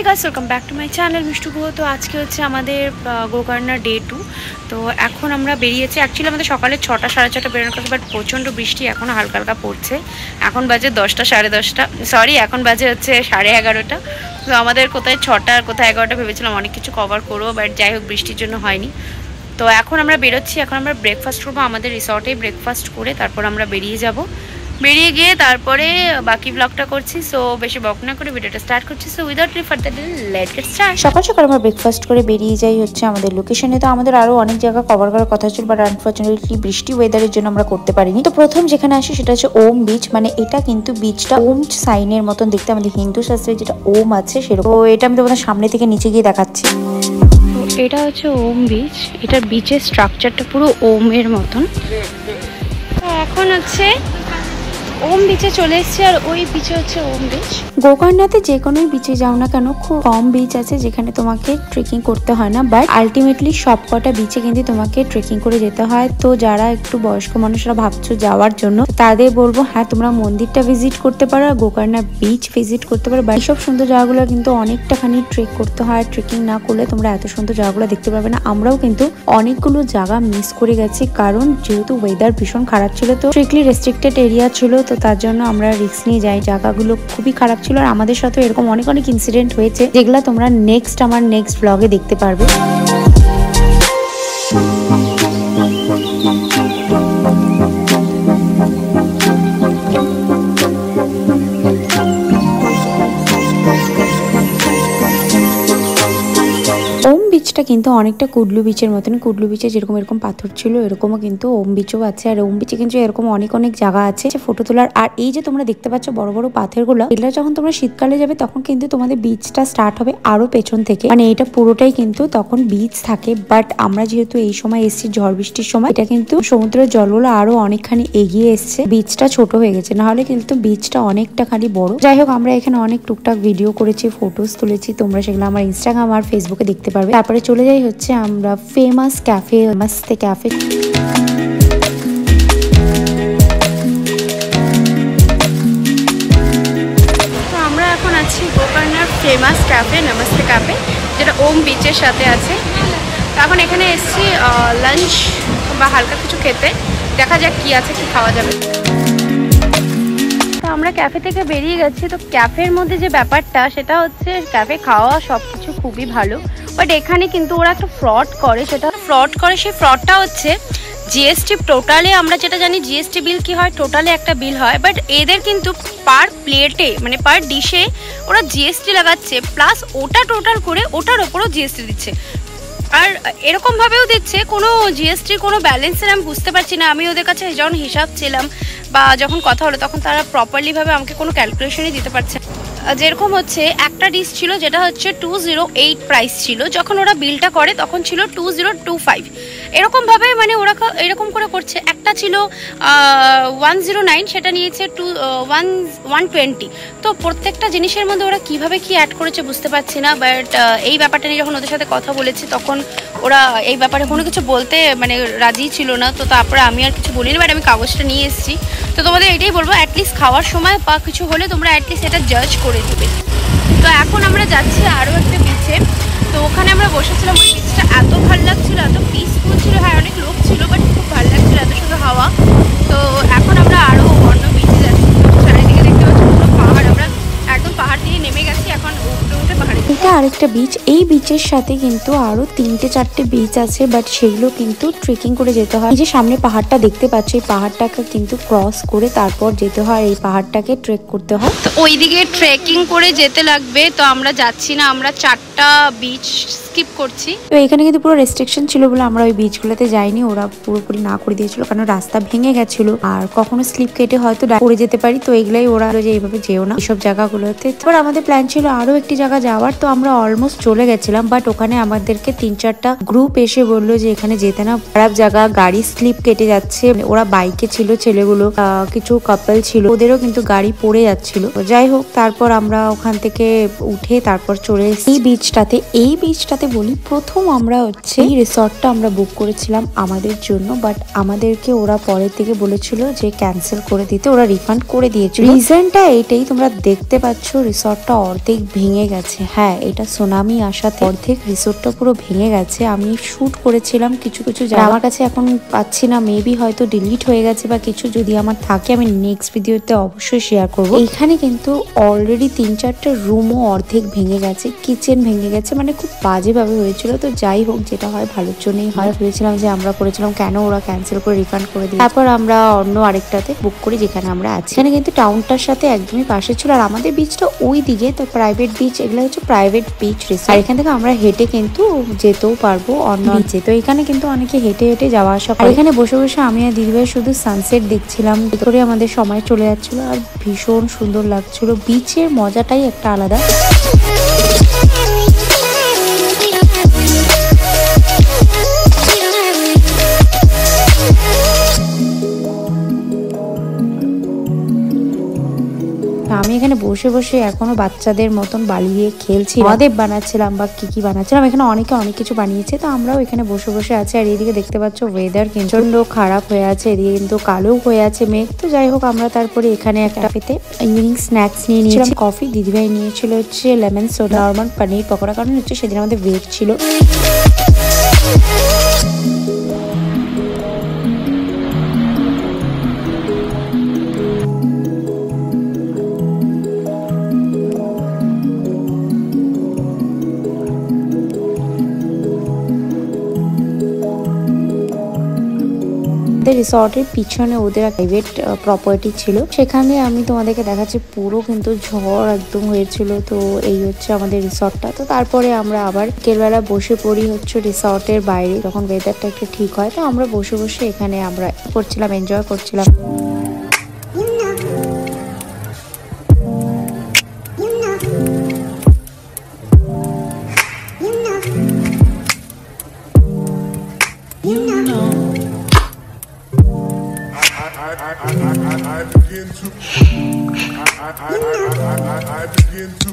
Guys, welcome back to my channel Mishtu Guha. তো আজকে হচ্ছে আমাদের গোকর্ণা ডে 2। তো এখন আমরা বেরিয়েছি। অ্যাকচুয়ালি আমাদের সকালে 6টা সাড়ে 6টা বেরোনোর কথা, বাট প্রচণ্ড বৃষ্টি এখনও হালকা হালকা পড়ছে। এখন বাজে 10টা সাড়ে 10টা, সরি এখন বাজে হচ্ছে 11:30। তো আমাদের কোথায় 6টা আর কোথায় 11টা ভেবেছিলাম অনেক কিছু কভার করবো, বাট যাই হোক বৃষ্টির জন্য হয়নি। তো এখন আমরা বেরোচ্ছি। এখন আমরা ব্রেকফাস্ট করবো আমাদের রিসর্টেই। ব্রেকফাস্ট করে তারপর আমরা বেরিয়ে যাব। বেরিয়ে গিয়ে তারপরে বাকি ব্লগটা করছি। সো বেশি বক না করে ভিডিওটা স্টার্ট করছি। So without further delay let's get start. সকাল সকাল আমরা ব্রেকফাস্ট করে বেরিয়ে যাই হচ্ছে আমাদের লোকেশনে। তো আমাদের আরো অনেক জায়গা কভার করার কথা ছিল, বাট আনফরচুনেটলি বৃষ্টি ওয়েদারের জন্য আমরা করতে পারিনি। তো প্রথম যেখানে আসি সেটা হচ্ছে ওম বিচ। মানে এটা কিন্তু বিচটা ওম সাইনের মতন দেখতে, আমাদের হিন্দু শাস্ত্রে যেটা ওম আছে সেরকম। তো এটা আমি তোমাদের সামনে থেকে নিচে গিয়ে দেখাচ্ছি। এটা হচ্ছে ওম বিচ। এটার বিচের স্ট্রাকচারটা পুরো ওমের মতন। তো এখন হচ্ছে ওম বিচে চলে এসেছি, আর ওই বিচে হচ্ছে ওম বিচ। গোকর্ণাতে যে কোনো বিচে যাও না কেন, খুব কম বিচ আছে যেখানে তোমাকে ট্রেকিং করতে হয় না, বাট আলটিমেটলি সব কটা বিচে কিন্তু তোমাকে ট্রেকিং করে যেতে হয়। তো যারা একটু বয়স্ক মানুষরা ভাবছো যাওয়ার জন্য, তাদের বলবো হ্যাঁ তোমরা মন্দিরটা ভিজিট করতে পারো আর গোকর্ণা বিচ ভিজিট করতে পারো। বাট সব সুন্দর জায়গাগুলো কিন্তু অনেকটাখানি ট্রেক করতে হয়। ট্রেকিং না করলে তোমরা এত সুন্দর জায়গাগুলো দেখতে পারবে না। আমরাও কিন্তু অনেকগুলো জায়গা মিস করে গেছি, কারণ যেহেতু ওয়েদার ভীষণ খারাপ ছিল, তো স্ট্রিক্টলি রেস্ট্রিক্টেড এরিয়া ছিল। তো তার জন্য আমরা রিস্ক নিয়ে যাই। জায়গাগুলো খুবই খারাপ ছিল, আর আমাদের সাথে এরকম অনেক অনেক ইনসিডেন্ট হয়েছে যেগুলো তোমরা আমার নেক্সট ব্লগে দেখতে পারবে। কিন্তু অনেকটা কুডলু বিচের মতন। কুডলু বিচে যেরকম এরকম পাথর ছিল, এরকমও কিন্তু ওম বিচও আছে। আর ওম বিচে কিন্তু এরকম অনেক অনেক জায়গা আছে ফটো তোলার। আর এই যে তোমরা দেখতে পাচ্ছ বড় বড় পাথরগুলো, এগুলো যখন তোমরা শীতকালে যাবে তখন কিন্তু তোমাদের বিচটা স্টার্ট হবে আরো পেছন থেকে। মানে এটা পুরোটাই কিন্তু তখন বিচ থাকে। বাট আমরা যেহেতু এই সময় এসেছি ঝড় বৃষ্টির সময়, এটা কিন্তু সমুদ্রের জলগুলো আরো অনেকখানি এগিয়ে এসছে। বিচটা ছোট হয়ে গেছে, না হলে কিন্তু বিচটা অনেকটা খালি বড়। যাই হোক, আমরা এখানে অনেক টুকটাক ভিডিও করেছি, ফটোস তুলেছি। তোমরা সেগুলো আমার ইনস্টাগ্রাম আর ফেসবুকে দেখতে পারবে। তারপরে চলে যাই হচ্ছে আমরা ফেমাস ক্যাফে নমস্তে ক্যাফে। তো আমরা এখন আছি গোকর্ণার ফেমাস ক্যাফে নমস্তে ক্যাফে, যেটা ওম বিচের সাথে আছে। তো এখন এখানে এসেছি লাঞ্চ বা হালকা কিছু খেতে। দেখা যাক কি আছে, কি খাওয়া যাবে। তো আমরা ক্যাফে থেকে বেরিয়ে গেছি। তো ক্যাফের মধ্যে যে ব্যাপারটা সেটা হচ্ছে ক্যাফে খাওয়া সব কিছু খুবই ভালো, বাট এখানে কিন্তু ওরা একটা ফ্রড করে। সেই ফ্রডটা হচ্ছে জিএসটি। টোটালি আমরা যেটা জানি জিএসটি বিল কি হয়, টোটালি একটা বিল হয়, বাট এদের কিন্তু পার প্লেটে মানে পার ডিশে ওরা জিএসটি লাগাচ্ছে, প্লাস ওটা টোটাল করে ওটার ওপরও জিএসটি দিচ্ছে। আর এরকমভাবেও দিচ্ছে কোনো জিএসটির কোনো ব্যালেন্সের আমি বুঝতে পারছি না। আমি ওদের কাছে যখন হিসাব ছিলাম বা যখন কথা হলো, তখন তারা প্রপারলিভাবে আমাকে কোনো ক্যালকুলেশনই দিতে পারছে। যেরকম হচ্ছে একটা ডিশ ছিল যেটা হচ্ছে 208 প্রাইস ছিল, যখন ওরা বিলটা করে তখন ছিল 2025। এরকমভাবে মানে ওরা এরকম করে করছে। একটা ছিল 109, সেটা নিয়েছে 120। তো প্রত্যেকটা জিনিসের মধ্যে ওরা কিভাবে কি অ্যাড করেছে বুঝতে পারছি না। বাট এই ব্যাপারটা নিয়ে যখন ওদের সাথে কথা বলেছি, তখন ওরা এই ব্যাপারে কোনো কিছু বলতে মানে রাজি ছিল না। তো তারপরে আমি আর কিছু বলিনি, বাট আমি কাগজটা নিয়ে এসেছি। তো তোমাদের এটাই বলবো, অ্যাটলিস্ট খাওয়ার সময় বা কিছু হলে তোমরা অ্যাটলিস্ট এটা জাজ করে দেবে। তো এখন আমরা যাচ্ছি আরও একটা বিচে। তো ওখানে আমরা বসেছিলাম। ওই বিচটা এত ভালো লাগছিল, এত পিসফুল ছিল। হ্যাঁ অনেক লোক ছিল, বাট খুব ভালো লাগছিল, এত সুন্দর হাওয়া। তো এখন আমরা আরও অন্য বিচে যাচ্ছি। চারিদিকে দেখতে পাচ্ছি পুরো পাহাড়। আমরা একদম পাহাড় দিয়ে নেমে গেছি, এখন উঠে পাহাড়ে। এটা আরেকটা বিচ। এই বিচের সাথে কিন্তু আরো 3-4টে বিচ আছে, বাট সেগুলো কিন্তু ট্রেকিং করে যেতে হয়। এই যে সামনে পাহাড়টা দেখতে পাচ্ছ, এই পাহাড়টাকে কিন্তু ক্রস করে তারপর যেতে হয়। এই পাহাড়টাকে ট্রেক করতে হয়। তো ওইদিকে ট্রেকিং করে যেতে লাগবে। তো আমরা যাচ্ছি না, আমরা 4টা বিচ স্কিপ করছি। তো এখানে কিন্তু পুরো রেস্ট্রিকশন ছিল বলে আমরা ওই বিচগুলোতে যাইনি। ওরা পুরোপুরি না করে দিয়েছিল, কারণ রাস্তা ভেঙে গেছিল আর কখনো স্লিপ কেটে হয়তো পড়ে যেতে পারি। তো এগুলাই ওরা যে এইভাবে যেও না এইসব জায়গাগুলোতে। তারপর আমাদের প্ল্যান ছিল আরো একটি জায়গা যাওয়ার। তো আমরা অলমোস্ট চলে গেছিলাম, বাট ওখানে আমাদেরকে 3-4টা গ্রুপ এসে বললো যে এখানে যেতে না, খারাপ জায়গা, গাড়ি স্লিপ কেটে যাচ্ছে। ওরা বাইকে ছিল ছেলেগুলো, কিছু কাপল ছিল, ওদেরও কিন্তু গাড়ি পড়ে যাচ্ছিল। যাই হোক, তারপর আমরা ওখান থেকে উঠে তারপর চলে এসেছি এই বিচটাতে। এই বিচটাতে বলি, প্রথম আমরা হচ্ছে এই রিসর্টটা আমরা বুক করেছিলাম আমাদের জন্য, বাট আমাদেরকে ওরা পরের থেকে বলেছিল যে ক্যান্সেল করে দিতে, ওরা রিফান্ড করে দিয়েছিল। রিজনটা এইটাই, তোমরা দেখতে পাচ্ছ রিসর্টটা অর্ধেক ভেঙে গেছে। হ্যাঁ, এটা সুনামি আসাতে অর্ধেক রিসর্টটা পুরো ভেঙে গেছে। আমি শুট করেছিলাম কিছু কিছু জায়গা, আমার কাছে এখন পাচ্ছি না, মেবি হয়তো ডিলিট হয়ে গেছে বা কিছু, যদি আমার থাকে আমি নেক্সট ভিডিওতে অবশ্যই শেয়ার করবো। এখানে কিন্তু অলরেডি 3-4টা রুমও অর্ধেক ভেঙে গেছে, কিচেন ভেঙে গেছে, মানে খুব বাজেভাবে হয়েছিল। তো যাই হোক, যেটা হয় ভালোর জন্যই হয়। ভেবেছিলাম যে আমরা করেছিলাম কেন ওরা ক্যান্সেল করে রিফান্ড করে দিই। তারপর আমরা অন্য আরেকটাতে বুক করি যেখানে আমরা আছি। এখানে কিন্তু টাউনটার সাথে একদমই পাশে ছিল, আর আমাদের বিচটা ওই দিকে, তো প্রাইভেট বিচ, এগুলো হচ্ছে প্রাইভেট বিচ রিসর্ট। আর এখান থেকে আমরা হেঁটে কিন্তু যেতেও পারবো অন্য বিচে। তো এখানে কিন্তু অনেকে হেঁটে হেঁটে যাওয়া আসা করে। এখানে বসে বসে আমি আর দিদিভাই শুধু সানসেট দেখছিলাম, করে আমাদের সময় চলে যাচ্ছিল, আর ভীষণ সুন্দর লাগছিল। বিচের মজাটাই একটা আলাদা। আমি এখানে বসে বসে এখনো বাচ্চাদের মতন বালি দিয়ে খেলছি, মহাদেব বানাচ্ছিলাম বা কি বানাচ্ছিলাম। এখানে অনেকে অনেক কিছু বানিয়েছে, তো আমরাও এখানে বসে বসে আছি। আর এইদিকে দেখতে পাচ্ছ ওয়েদার প্রচন্ড খারাপ হয়ে আছে, এদিকে কিন্তু কালো হয়ে আছে মেঘ। তো যাই হোক, আমরা তারপরে এখানে একটা ক্যাফেতে ইভিনিং স্ন্যাক্স নিয়ে নিয়েছিলাম, কফি। দিদিভাই নিয়েছিল হচ্ছে লেমন সোডা, নরমাল পনির পকোড়া, কারণ হচ্ছে সেদিন আমাদের ভেজ ছিল। রিসর্টের পিছনে ওদের প্রাইভেট প্রপার্টি ছিল, সেখানে আমি তোমাদেরকে দেখাচ্ছি পুরো কিন্তু ঝড় একদম হয়েছিল। তো এই হচ্ছে আমাদের রিসর্টটা। তো তারপরে আমরা আবার বিকেলবেলা বসে পড়ি হচ্ছে রিসর্টের বাইরে, যখন ওয়েদারটা একটু ঠিক হয়। তো আমরা বসে বসে এখানে আমরা করছিলাম, এনজয় করছিলাম। I begin to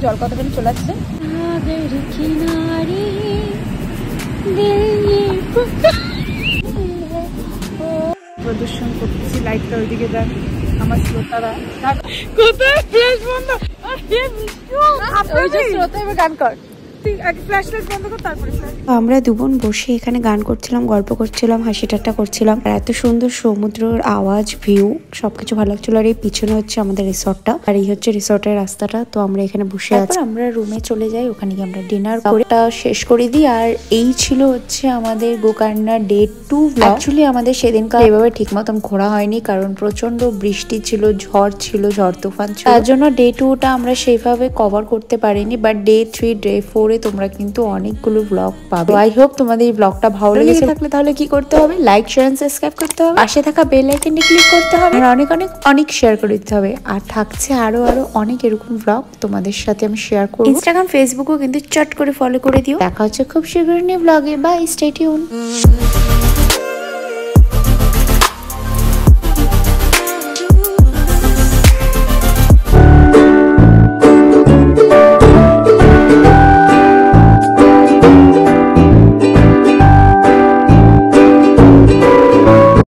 জল কতখানি চলে আসছে। প্রদর্শন করতেছি, লাইটটা ওইদিকে দেন আমার শ্রোতারা। কোথায় ফ্ল্যাশ বন্ধ, গান কর। আমরা দুবোন বসে এখানে গান করছিলাম, গল্প করছিলাম, হাসি ঠাট্টা করছিলাম। আর এত সুন্দর সমুদ্রের আওয়াজ, ভিউ, সবকিছু ভালো লাগছিল। আর এই পিছনে হচ্ছে আমাদের রিসর্টটা, আর এই হচ্ছে রিসর্টের রাস্তাটা। তো আমরা এখানে বসে আছি, আমরা রুমে চলে যাই, ওখানে গিয়ে আমরা ডিনার করে শেষ করে দিই। আর এই ছিল হচ্ছে আমাদের গোকর্ণা ডে 2 ব্লগ। অ্যাকচুয়ালি আমাদের সেদিনকার এভাবে ঠিক মতন ঘোরা হয়নি, কারণ প্রচন্ড বৃষ্টি ছিল, ঝড় ছিল, ঝড় তুফান ছিল, তার জন্য ডে 2টা আমরা সেইভাবে কভার করতে পারিনি। বাট ডে 3, ডে 4 তোমরা কিন্তু অনেকগুলো ব্লগ পাবে। আই হোপ তোমাদের এই ব্লগটা ভালো লেগেছে থাকলে তাহলে কি করতে হবে, লাইক, শেয়ার এন্ড সাবস্ক্রাইব করতে হবে, পাশে থাকা বেল আইকনটি ক্লিক করতে হবে, আর অনেক অনেক অনেক শেয়ার করে দিতে হবে। আর থাকছে আরো অনেক এরকম ব্লগ তোমাদের সাথে আমি শেয়ার করব। ইনস্টাগ্রাম, ফেসবুকও কিন্তু চট করে ফলো করে দিও। দেখা হচ্ছে খুব শীঘ্রই ব্লগে। Bye, stay tune.